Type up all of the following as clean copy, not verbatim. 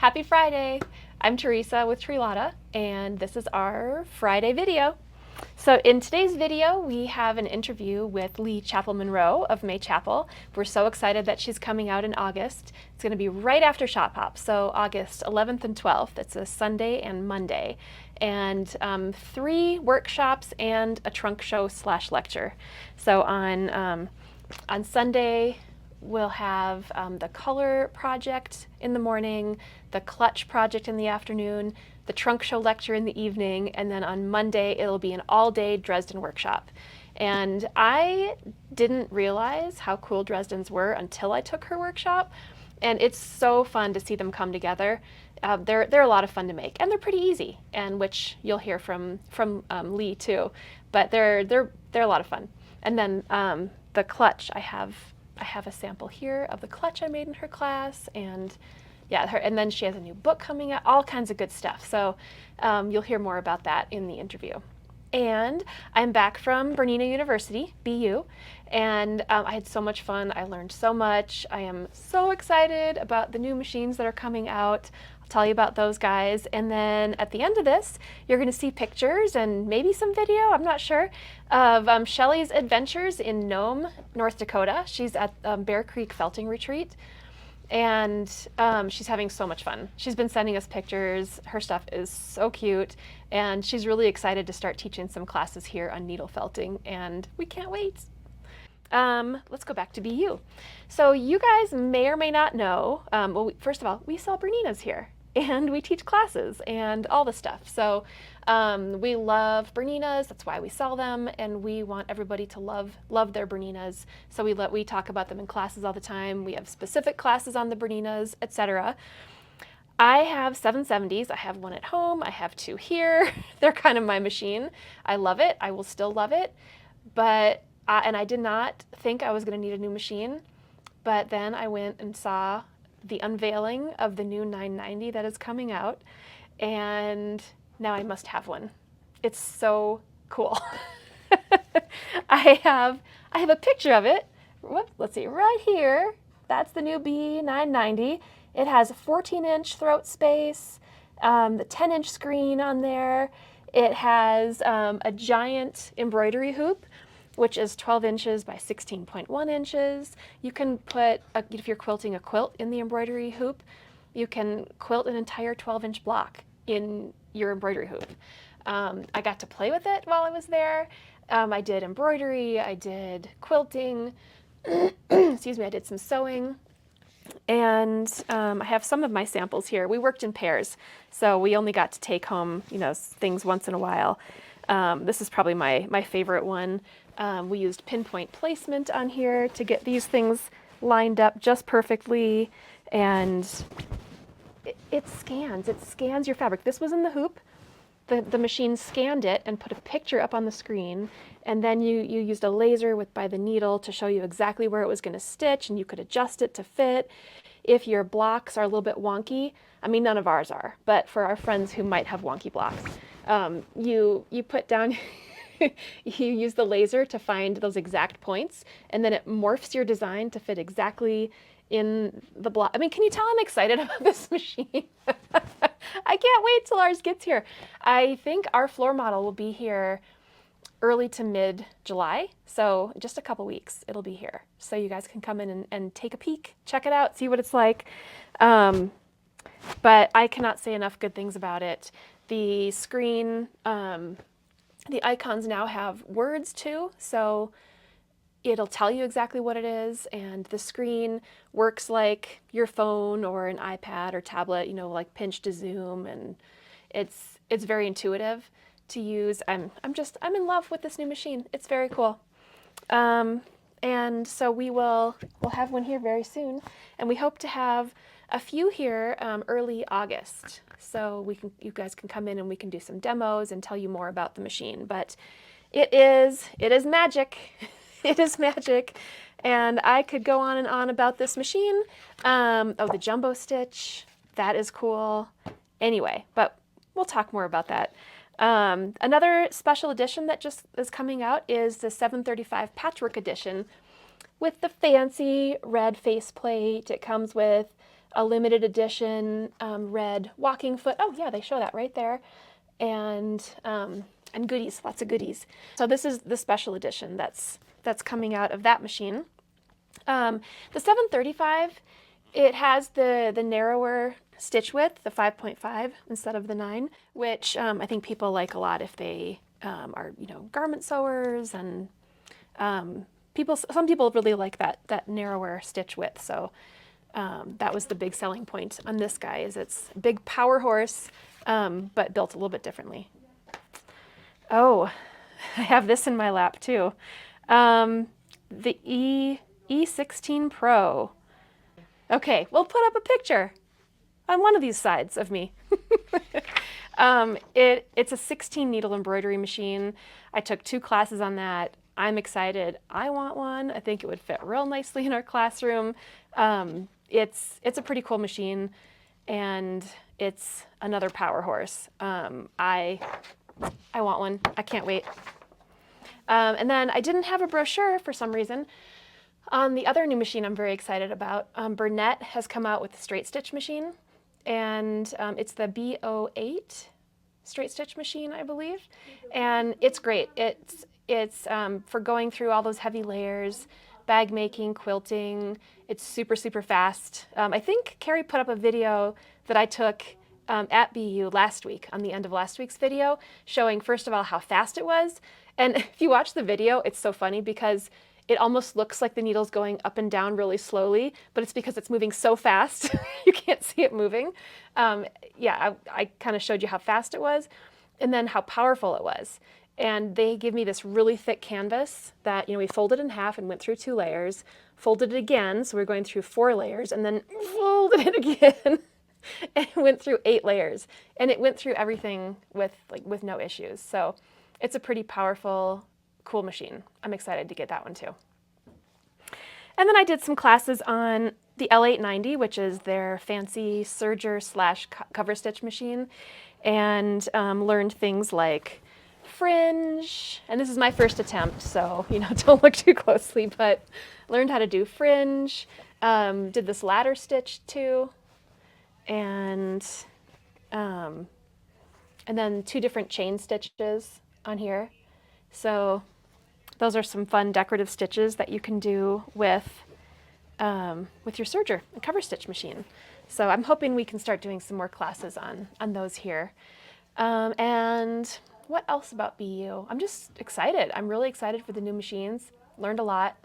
Happy Friday! I'm Teresa with Trilata, and this is our Friday video. So in today's video, we have an interview with Chappell Monroe of May Chappell. We're so excited that she's coming out in August. It's going to be right after Shop Hop, so August 11th and 12th. It's a Sunday and Monday. And 3 workshops and a trunk show / lecture. So on Sunday, we'll have the color project in the morning, the clutch project in the afternoon, the trunk show lecture in the evening, and then on Monday it'll be an all-day Dresden workshop. And I didn't realize how cool Dresdens were until I took her workshop, and it's so fun to see them come together. They're a lot of fun to make, and they're pretty easy, and which you'll hear from Lee too. But they're a lot of fun. And then the clutch, I have a sample here of the clutch I made in her class, and yeah, and then she has a new book coming out, all kinds of good stuff. So you'll hear more about that in the interview. And I'm back from Bernina University, BU, and I had so much fun. I learned so much. I am so excited about the new machines that are coming out. I'll tell you about those guys. And then at the end of this, you're going to see pictures and maybe some video, I'm not sure, of Shelley's adventures in Nome, North Dakota. She's at Bear Creek Felting Retreat. And she's having so much fun. She's been sending us pictures. Her stuff is so cute, and she's really excited to start teaching some classes here on needle felting, and we can't wait. Let's go back to BU. So you guys may or may not know, well, first of all, we sell Berninas here, and we teach classes and all the stuff. So we love Berninas, that's why we sell them, and we want everybody to love their Berninas. So we talk about them in classes all the time. We have specific classes on the Berninas, etc. I have 770s. I have one at home. I have 2 here. They're kind of my machine. I love it. I will still love it. But and I did not think I was going to need a new machine. But then I went and saw the unveiling of the new 990 that is coming out, and now I must have one. It's so cool. I have a picture of it. Whoops, let's see, right here. That's the new B990. It has a 14-inch throat space, the 10-inch screen on there. It has a giant embroidery hoop, which is 12 inches by 16.1 inches. You can put, if you're quilting a quilt in the embroidery hoop, you can quilt an entire 12-inch block in your embroidery hoop. I got to play with it while I was there. I did embroidery, I did quilting, excuse me, I did some sewing. And I have some of my samples here. We worked in pairs, so we only got to take home, things once in a while. This is probably my favorite one. We used pinpoint placement on here to get these things lined up just perfectly, and it scans your fabric. This was in the hoop. The machine scanned it and put a picture up on the screen, and then you used a laser by the needle to show you exactly where it was going to stitch, and you could adjust it to fit. If your blocks are a little bit wonky, I mean, none of ours are, but for our friends who might have wonky blocks, you put down you use the laser to find those exact points, and then it morphs your design to fit exactly in the block. I mean, can you tell I'm excited about this machine? I can't wait till ours gets here. I think our floor model will be here early to mid-July, so just a couple weeks it'll be here. So you guys can come in and take a peek, check it out, see what it's like. But I cannot say enough good things about it. The screen, the icons now have words too, so it'll tell you exactly what it is, and the screen works like your phone or an iPad or tablet, like pinch to zoom, and it's very intuitive to use. I'm in love with this new machine. It's very cool. And so we'll have one here very soon, and we hope to have a few here early August. So you guys can come in and we can do some demos and tell you more about the machine. But it is magic. It is magic, and I could go on and on about this machine. Oh, the jumbo stitch, that is cool. Anyway, but we'll talk more about that. Another special edition that just is coming out is the 735 Patchwork Edition with the fancy red faceplate. It comes with a limited edition red walking foot. Oh yeah, they show that right there. And goodies, lots of goodies. So this is the special edition that's coming out of that machine. The 735, it has the narrower stitch width, the 5.5 instead of the 9, which I think people like a lot if they are, garment sewers, and some people really like that narrower stitch width. So that was the big selling point on this guy, is it's a big power horse, but built a little bit differently. Oh, I have this in my lap too. The E16 Pro. Okay, we'll put up a picture on one of these sides of me. It's a 16 needle embroidery machine. I took 2 classes on that. I'm excited. I want one. I think it would fit real nicely in our classroom. It's a pretty cool machine, and it's another power horse. I want one. I can't wait. And then I didn't have a brochure for some reason on the other new machine I'm very excited about. Bernina has come out with a straight stitch machine, and it's the B08 straight stitch machine, I believe. And it's great. It's for going through all those heavy layers, bag making, quilting. It's super, super fast. I think Carrie put up a video that I took at BU last week, on the end of last week's video, showing first of all how fast it was. And if you watch the video, it's so funny because it almost looks like the needle's going up and down really slowly, but it's because it's moving so fast, you can't see it moving. Yeah, I kind of showed you how fast it was, and then how powerful it was. And they give me this really thick canvas that, we folded in half and went through 2 layers, folded it again, so we're going through 4 layers, and then folded it again, and went through 8 layers. And it went through everything with no issues. So it's a pretty powerful, cool machine. I'm excited to get that one too. And then I did some classes on the L890, which is their fancy serger / cover stitch machine, and learned things like fringe. And this is my first attempt, so don't look too closely, but learned how to do fringe. Did this ladder stitch too, and then 2 different chain stitches on here. So those are some fun decorative stitches that you can do with your serger and cover stitch machine. So I'm hoping we can start doing some more classes on those here. And what else about BU? I'm just excited. I'm really excited for the new machines. Learned a lot,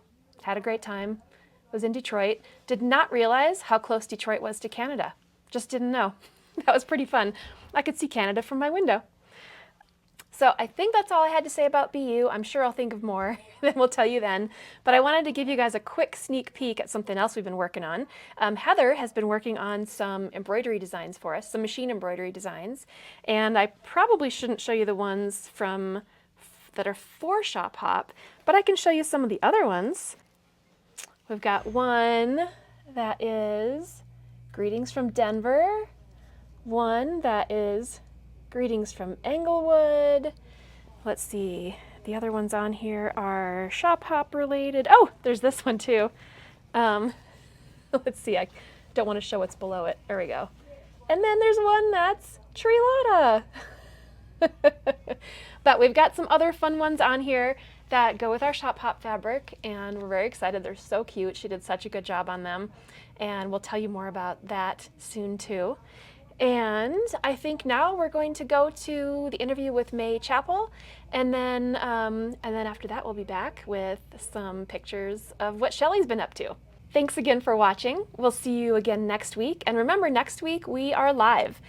had a great time. Was in Detroit. Did not realize how close Detroit was to Canada. Just didn't know. That was pretty fun. I could see Canada from my window. So I think that's all I had to say about BU. I'm sure I'll think of more, then we'll tell you then. But I wanted to give you guys a quick sneak peek at something else we've been working on. Heather has been working on some embroidery designs for us, some machine embroidery designs. And I probably shouldn't show you the ones that are for Shop Hop, but I can show you some of the other ones. We've got one that is Greetings from Denver, one that is Greetings from Englewood. Let's see, the other ones on here are Shop Hop related. Oh, there's this one too. Let's see, I don't want to show what's below it. There we go. And then there's one that's Teresa. But we've got some other fun ones on here that go with our Shop Hop fabric, and we're very excited. They're so cute. She did such a good job on them, and we'll tell you more about that soon too. And I think now we're going to go to the interview with Chappell, and then after that we'll be back with some pictures of what Shelley's been up to. Thanks again for watching. We'll see you again next week. And remember, next week we are live.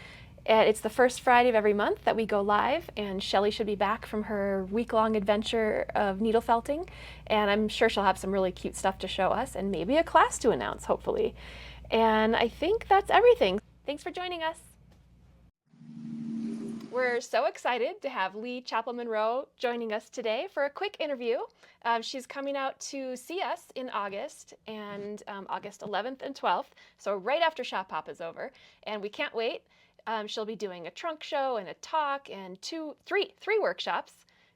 It's the first Friday of every month that we go live, and Shelley should be back from her week-long adventure of needle felting, and I'm sure she'll have some really cute stuff to show us, and maybe a class to announce, hopefully. And I think that's everything. Thanks for joining us. We're so excited to have Chappell Monroe joining us today for a quick interview. She's coming out to see us in August, and August 11th and 12th, so right after Shop Hop is over, and we can't wait. She'll be doing a trunk show and a talk and three workshops,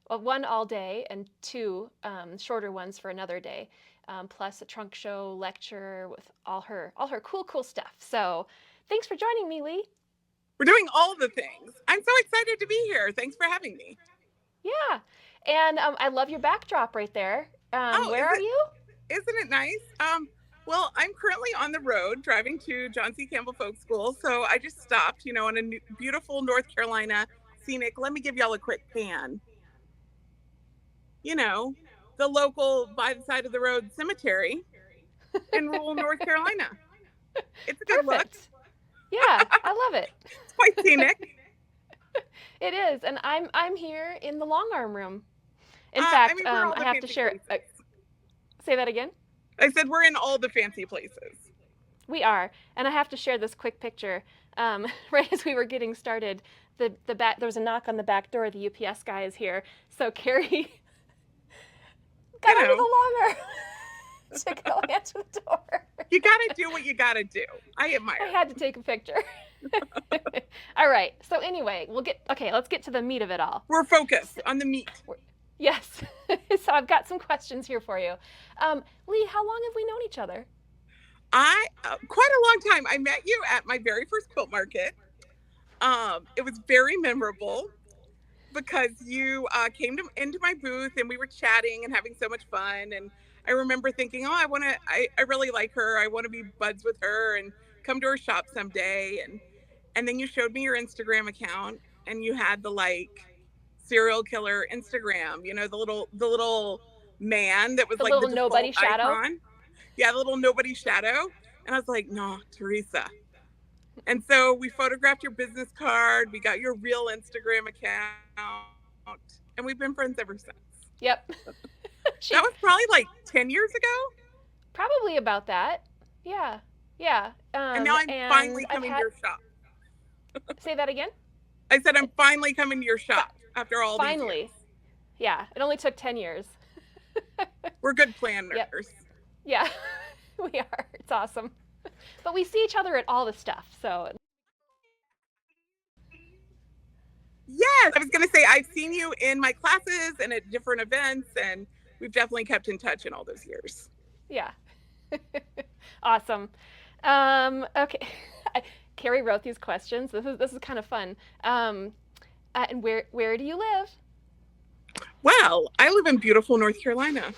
one all day and 2 shorter ones for another day. plus a trunk show lecture with all her cool stuff. So thanks for joining me, Lee. We're doing all the things. I'm so excited to be here. Thanks for having me. Yeah, and I love your backdrop right there. Oh, Where are you? isn't it nice? Well, I'm currently on the road driving to John C. Campbell Folk School, so I just stopped, on a beautiful North Carolina scenic. Let me give y'all a quick pan. You know, the local by the side of the road cemetery in rural North Carolina. It's a good look. Perfect. Yeah, I love it. It's quite scenic. It is, and I'm here in the long arm room. In I fact, mean, we're all I the have to fancy share. places. Say that again. I said we're in all the fancy places. We are, and I have to share this quick picture. Right as we were getting started, the back there was a knock on the back door. The UPS guy is here, so Carrie got You under the know, long arm to go answer the door. you got to do what you got to do. I admire. I had to take a picture. All right. So anyway, let's get to the meat of it all. We're focused on the meat. Yes. So I've got some questions here for you. Lee, how long have we known each other? Quite a long time. I met you at my very first quilt market. It was very memorable because you came into my booth and we were chatting and having so much fun. And I remember thinking, oh, I really like her. I want to be buds with her and come to her shop someday. And then you showed me your Instagram account and you had the serial killer Instagram, the little man that was The like the little default nobody shadow. icon. Yeah, the little nobody shadow. And I was like, no, Teresa. And so we photographed your business card. We got your real Instagram account. And we've been friends ever since. Yep. That was probably like 10 years ago. Probably about that. Yeah. Yeah. And now I'm finally coming to your shop. Say that again? I said I'm finally coming to your shop after all these years. Yeah. It only took 10 years. We're good planners. Yep. Yeah. We are. It's awesome. But we see each other at all the stuff, so. Yes, I was going to say I've seen you in my classes and at different events, and we've definitely kept in touch in all those years. Yeah. Awesome. Okay. Carrie wrote these questions. This is kind of fun. And where do you live? Well, I live in beautiful North Carolina.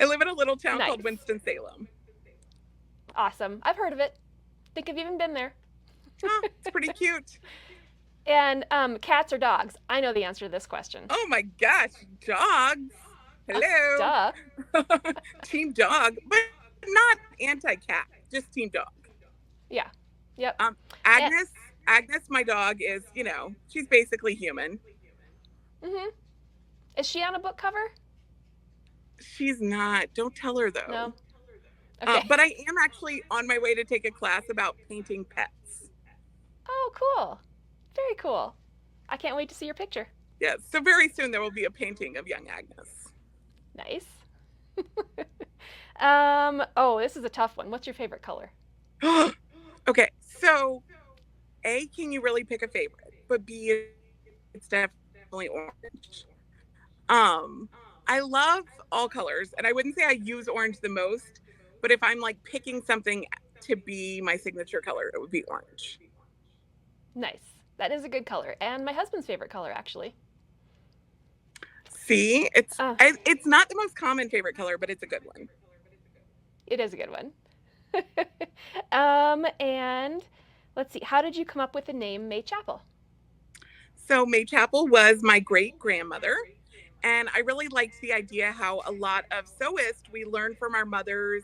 I live in a little town called Winston-Salem. Awesome. I've heard of it. Think I've even been there. It's pretty cute. And cats or dogs? I know the answer to this question. Oh my gosh, dogs. Hello. Duh. Team dog, but not anti-cat, just team dog. Yeah. Yep. Agnes, my dog is, she's basically human. Mm-hmm. Is she on a book cover? She's not. Don't tell her though. No. Okay. But I am actually on my way to take a class about painting pets. Oh, cool. Very cool. I can't wait to see your picture. Yes. So very soon there will be a painting of young Agnes. Nice. This is a tough one. What's your favorite color? Okay. So A, can you really pick a favorite? But B, it's definitely orange. I love all colors, and I wouldn't say I use orange the most, but if I'm picking something to be my signature color, it would be orange. Nice. That is a good color, and my husband's favorite color, actually. See, it's not the most common favorite color, but it's a good one. It is a good one. And let's see. How did you come up with the name May Chappell? So May Chappell was my great grandmother. And I really liked the idea how a lot of sewists, we learn from our mothers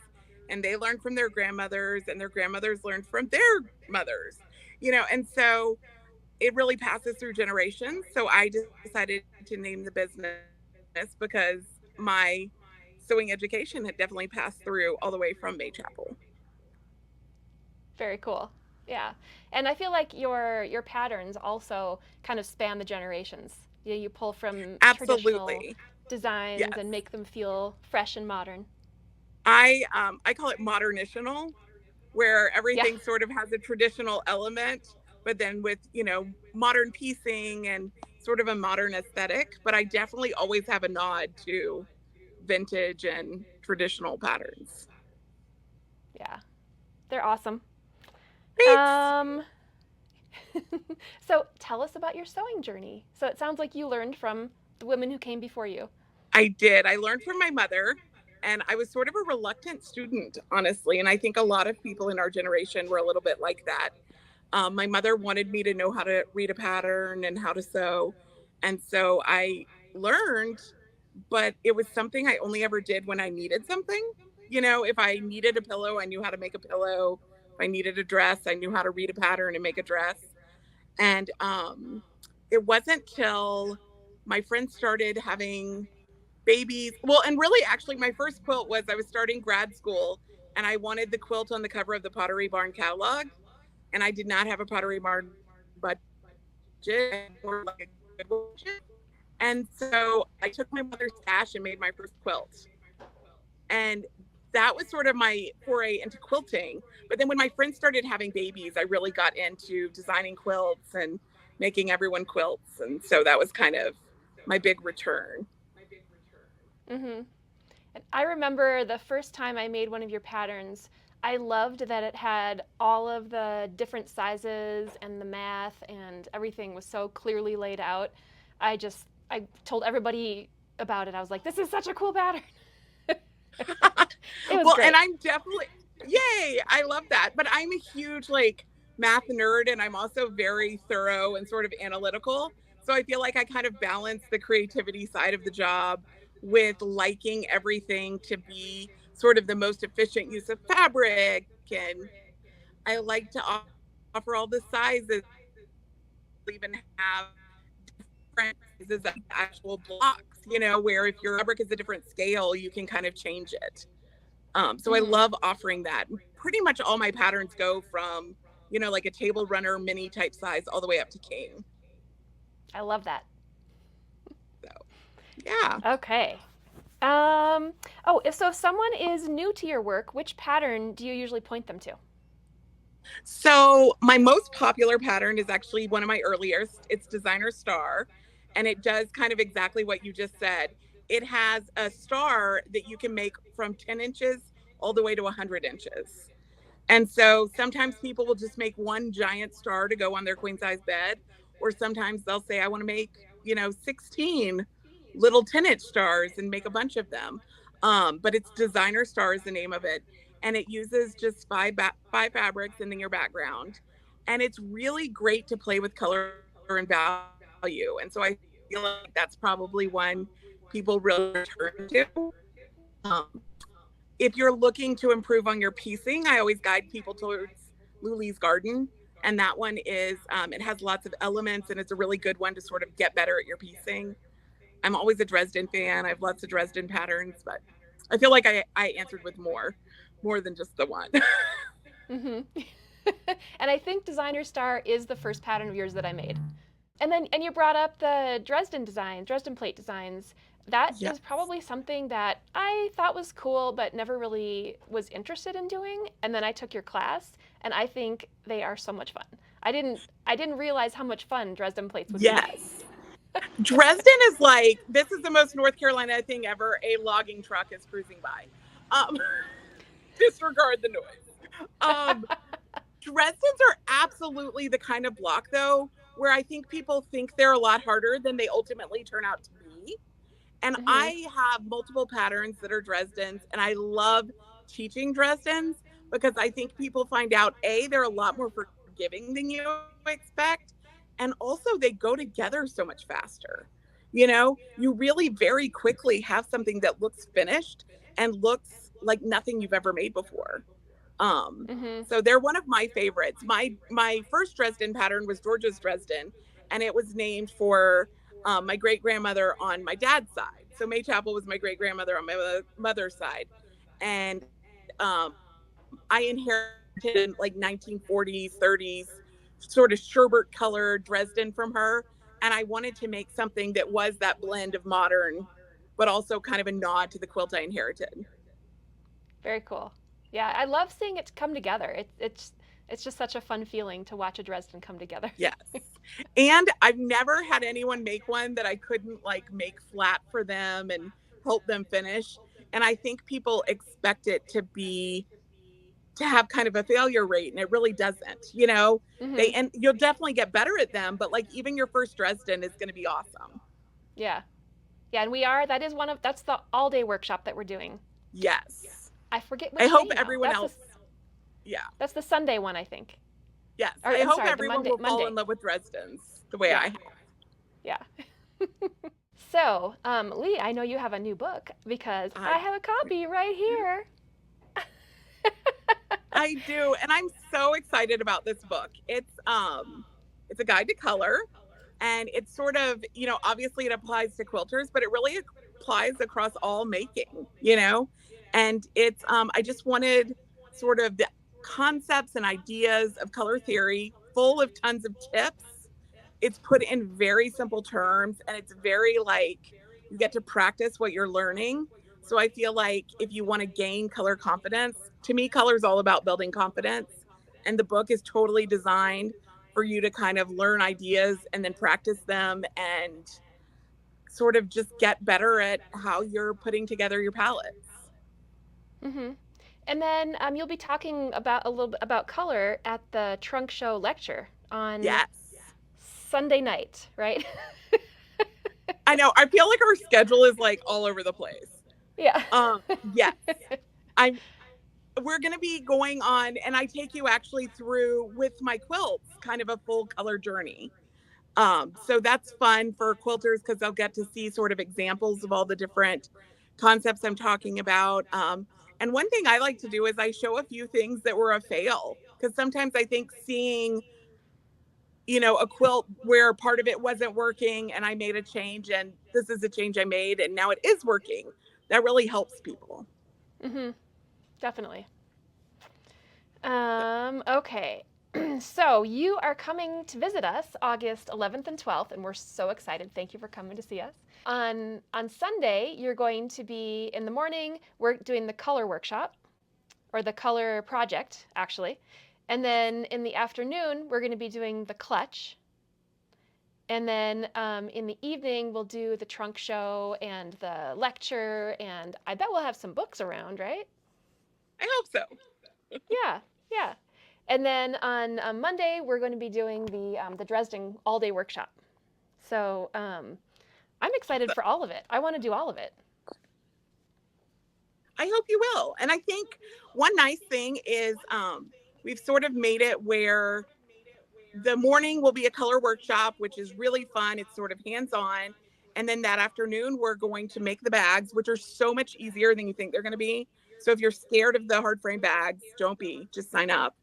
and they learn from their grandmothers and their grandmothers learned from their mothers, and so it really passes through generations. So I decided to name the business because my sewing education had definitely passed through all the way from May Chappell. Very cool. Yeah. And I feel like your patterns also kind of span the generations. You pull from traditional designs and make them feel fresh and modern. I call it modernitional, where everything sort of has a traditional element, but then with, modern piecing and sort of a modern aesthetic. But I definitely always have a nod to vintage and traditional patterns. Yeah, they're awesome. Thanks. Um, so tell us about your sewing journey. So it sounds like you learned from the women who came before you. I did. I learned from my mother, and I was sort of a reluctant student, honestly. And I think a lot of people in our generation were a little bit like that. My mother wanted me to know how to read a pattern and how to sew. And so I learned, but it was something I only ever did when I needed something. You know, if I needed a pillow, I knew how to make a pillow. If I needed a dress, I knew how to read a pattern and make a dress. And it wasn't till my friends started having babies. Well, and really, actually, my first quilt was I was starting grad school and I wanted the quilt on the cover of the Pottery Barn catalog. And I did not have a Pottery Barn budget or like a good budget. And so I took my mother's stash and made my first quilt. And that was sort of my foray into quilting. But then when my friends started having babies, I really got into designing quilts and making everyone quilts. And so that was kind of my big return. Mm-hmm. And I remember the first time I made one of your patterns, I loved that it had all of the different sizes and the math and everything was so clearly laid out. I told everybody about it. I was like, this is such a cool pattern. It was Well, and great. I'm definitely, yay, I love that. But I'm a huge like math nerd and I'm also very thorough and sort of analytical. So I feel like I kind of balance the creativity side of the job with liking everything to be sort of the most efficient use of fabric. And I like to offer all the sizes, even have different sizes of actual blocks, you know, where if your fabric is a different scale, you can kind of change it. So I Mm-hmm. love offering that. Pretty much all my patterns go from, you know, like a table runner mini type size all the way up to king. I love that. So yeah. Okay. Oh, so if someone is new to your work, which pattern do you usually point them to? So my most popular pattern is actually one of my earliest. It's Designer Star. And it does kind of exactly what you just said. It has a star that you can make from 10 inches all the way to 100 inches. And so sometimes people will just make one giant star to go on their queen size bed, or sometimes they'll say, I want to make, you know, 16 little 10-inch stars and make a bunch of them. But it's Designer Star is the name of it. And it uses just five fabrics and then your background. And it's really great to play with color and value. And so I feel like that's probably one people really return to. Um, if you're looking to improve on your piecing, I always guide people towards Luli's Garden. And that one is, it has lots of elements and it's a really good one to sort of get better at your piecing. I'm always a Dresden fan. I have lots of Dresden patterns, but I feel like I answered with more than just the one. Mm-hmm. And I think Designer Star is the first pattern of yours that I made. And you brought up the Dresden designs, Dresden plate designs. That is Yes. probably something that I thought was cool, but never really was interested in doing. And then I took your class, and I think they are so much fun. I didn't realize how much fun Dresden plates would be. Yes. Dresden is like, this is the most North Carolina thing ever. A logging truck is cruising by. Um, disregard the noise. Dresdens are absolutely the kind of block, though, where I think people think they're a lot harder than they ultimately turn out to be. And Mm-hmm. I have multiple patterns that are Dresdens, and I love teaching Dresdens because I think people find out A, they're a lot more forgiving than you expect. And also, they go together so much faster. You know, you really very quickly have something that looks finished and looks like nothing you've ever made before. Um, Mm-hmm. so they're one of my favorites. My first Dresden pattern was Georgia's Dresden, and it was named for my great grandmother on my dad's side. So May Chappell was my great grandmother on my mother's side, and I inherited like 1940s, 30s sort of sherbet colored Dresden from her, and I wanted to make something that was that blend of modern, but also kind of a nod to the quilt I inherited. Very cool. Yeah, I love seeing it come together. It's just such a fun feeling to watch a Dresden come together. Yes. And I've never had anyone make one that I couldn't like make flat for them and help them finish. And I think people expect it to have kind of a failure rate, and it really doesn't. Mm-hmm. And you'll definitely get better at them, but like even your first Dresden is going to be awesome. Yeah. Yeah, and that's the all day workshop that we're doing. Yes. I forget I which hope day now. everyone else, yeah. That's the Sunday one, I think. Yes. Or I I'm hope sorry, the everyone will fall in Monday. love with Dresden's the way I Yeah. have. Yeah. So, Lee, I know you have a new book because I I have a copy right here. I do, and I'm so excited about this book. It's a guide to color, and it's sort of, obviously it applies to quilters, but it really applies across all making. And it's I just wanted sort of the concepts and ideas of color theory full of tons of tips. It's put in very simple terms, and it's very like you get to practice what you're learning. So I feel like if you want to gain color confidence, to me color is all about building confidence, and the book is totally designed for you to kind of learn ideas and then practice them and sort of just get better at how you're putting together your palettes. Mm-hmm. And then you'll be talking about a little bit about color at the Trunk Show lecture on Yes. Sunday night, right? I know. I feel like our schedule is like all over the place. Yeah. Yes. I'm We're going to be going on, and I take you actually through with my quilts kind of a full color journey. So that's fun for quilters because they'll get to see sort of examples of all the different concepts I'm talking about. And one thing I like to do is I show a few things that were a fail, because sometimes I think seeing, a quilt where part of it wasn't working and I made a change, and this is a change I made and now it is working, that really helps people. Mm-hmm. Definitely. Okay. So you are coming to visit us August 11th and 12th, and we're so excited. Thank you for coming to see us. On Sunday, you're going to be in the morning. We're doing the color workshop, or the color project, actually, and then in the afternoon, we're going to be doing the clutch. And then in the evening, we'll do the trunk show and the lecture, and I bet we'll have some books around, right? I hope so. Yeah, yeah. And then on Monday, we're going to be doing the Dresden all day workshop. So I'm excited for all of it. I want to do all of it. I hope you will. And I think one nice thing is we've sort of made it where the morning will be a color workshop, which is really fun. It's sort of hands on. And then that afternoon, we're going to make the bags, which are so much easier than you think they're going to be. So if you're scared of the hard frame bags, don't be, just sign up.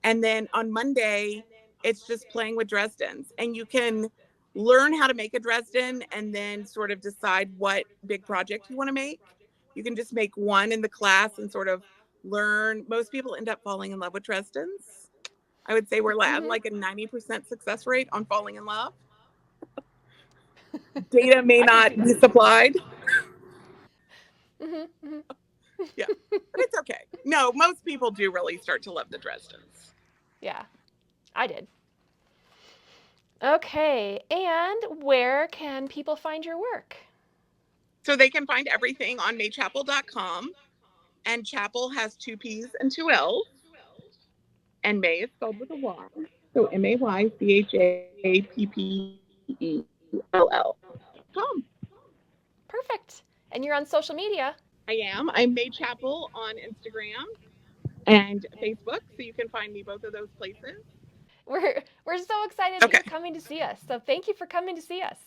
And then on Monday, it's just playing with Dresdens. And you can learn how to make a Dresden and then sort of decide what big project you want to make. You can just make one in the class and sort of learn. Most people end up falling in love with Dresdens. I would say we're at Mm-hmm. like a 90% success rate on falling in love. Data may I can see not that. be supplied. Mm-hmm. Mm-hmm. Yeah, but it's okay. No, most people do really start to love the Dresdens. Yeah, I did. Okay, and where can people find your work? So they can find everything on maychappell.com. And Chappell has two P's and two L's. And May is spelled with a Y. So MayChappell.com. Perfect. And you're on social media. I am. I'm May Chappell on Instagram and Facebook. So you can find me both of those places. We're so excited that Okay. you're coming to see us. So thank you for coming to see us.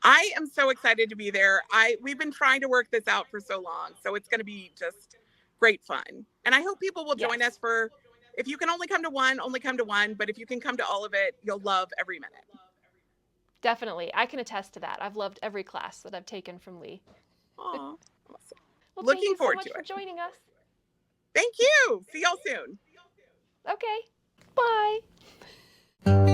I am so excited to be there. We've been trying to work this out for so long, so it's going to be just great fun. And I hope people will join us Yes. for, if you can only come to one, only come to one, but if you can come to all of it, you'll love every minute. Definitely. I can attest to that. I've loved every class that I've taken from Lee. Aw, awesome. Well, thank Looking you so forward much to for it. joining us. Thank you. See y'all soon. Okay. Bye.